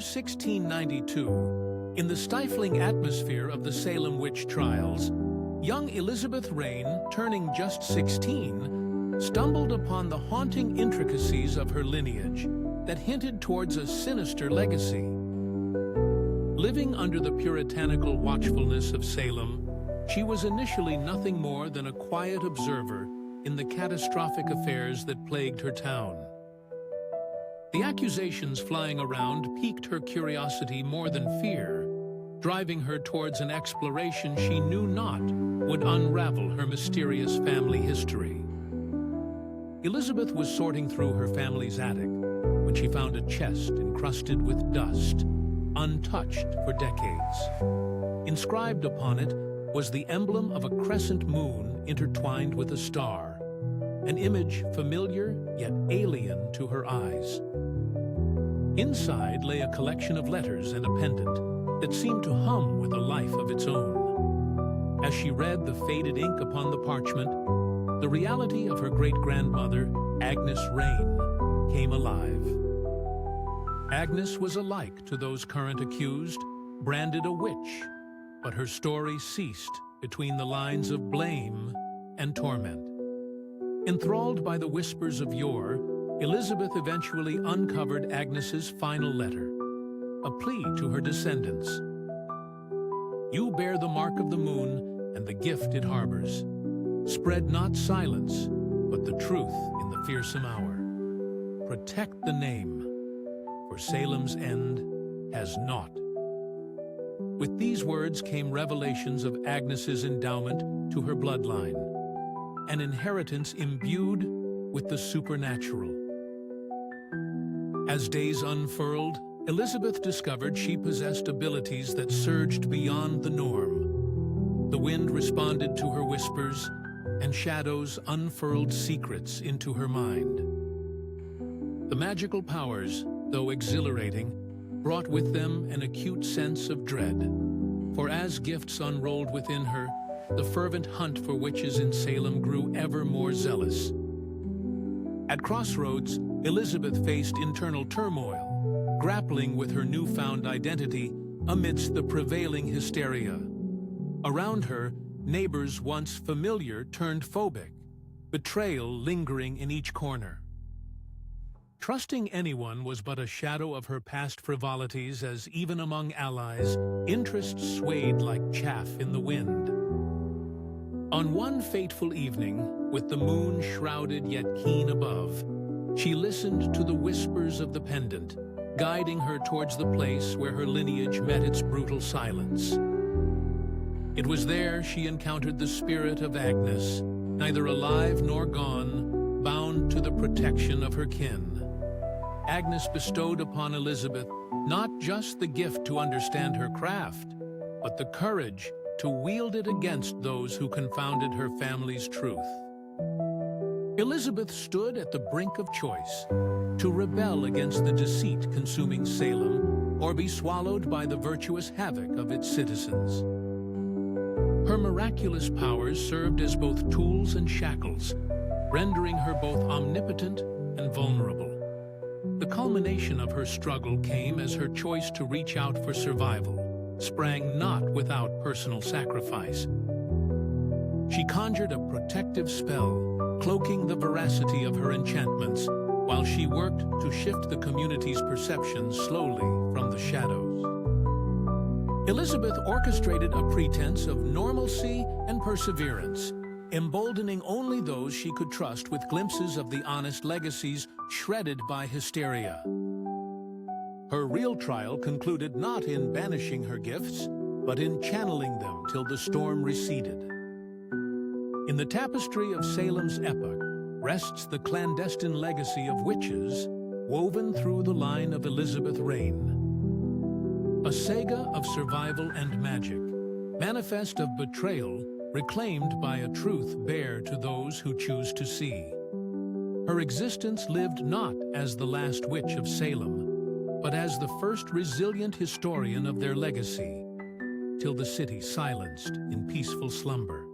year 1692, in the stifling atmosphere of the Salem witch trials, young Elizabeth Rain, turning just 16, stumbled upon the haunting intricacies of her lineage that hinted towards a sinister legacy. Living under the puritanical watchfulness of Salem, she was initially nothing more than a quiet observer in the catastrophic affairs that plagued her town. The accusations flying around piqued her curiosity more than fear, driving her towards an exploration she knew not would unravel her mysterious family history. Elizabeth was sorting through her family's attic when she found a chest encrusted with dust, untouched for decades. Inscribed upon it was the emblem of a crescent moon intertwined with a star, an image familiar yet alien to her eyes. Inside lay a collection of letters and a pendant that seemed to hum with a life of its own. As she read the faded ink upon the parchment, the reality of her great-grandmother, Agnes Rain, came alive. Agnes was alike to those current accused, branded a witch, but her story ceased between the lines of blame and torment. Enthralled by the whispers of yore, Elizabeth eventually uncovered Agnes's final letter, a plea to her descendants. You bear the mark of the moon and the gift it harbors. Spread not silence, but the truth in the fearsome hour. Protect the name, for Salem's end has not. With these words came revelations of Agnes's endowment to her bloodline, an inheritance imbued with the supernatural. As days unfurled, Elizabeth discovered she possessed abilities that surged beyond the norm. The wind responded to her whispers, and shadows unfurled secrets into her mind. The magical powers, though exhilarating, brought with them an acute sense of dread. For as gifts unrolled within her, the fervent hunt for witches in Salem grew ever more zealous. At crossroads, Elizabeth faced internal turmoil, grappling with her newfound identity amidst the prevailing hysteria. Around her, neighbors once familiar turned phobic, betrayal lingering in each corner. Trusting anyone was but a shadow of her past frivolities, as even among allies, interest swayed like chaff in the wind. On one fateful evening, with the moon shrouded yet keen above, she listened to the whispers of the Pendant, guiding her towards the place where her lineage met its brutal silence. It was there she encountered the spirit of Agnes, neither alive nor gone, bound to the protection of her kin. Agnes bestowed upon Elizabeth not just the gift to understand her craft, but the courage to wield it against those who confounded her family's truth. Elizabeth stood at the brink of choice, to rebel against the deceit consuming Salem or be swallowed by the virtuous havoc of its citizens. Her miraculous powers served as both tools and shackles, rendering her both omnipotent and vulnerable. The culmination of her struggle came as her choice to reach out for survival sprang not without personal sacrifice. She conjured a protective spell, cloaking the veracity of her enchantments, while she worked to shift the community's perception slowly from the shadows. Elizabeth orchestrated a pretense of normalcy and perseverance, emboldening only those she could trust with glimpses of the honest legacies shredded by hysteria. Her real trial concluded not in banishing her gifts, but in channeling them till the storm receded. In the tapestry of Salem's epoch rests the clandestine legacy of witches woven through the line of Elizabeth Rain. A saga of survival and magic, manifest of betrayal reclaimed by a truth bare to those who choose to see. Her existence lived not as the last witch of Salem, but as the first resilient historian of their legacy, till the city silenced in peaceful slumber.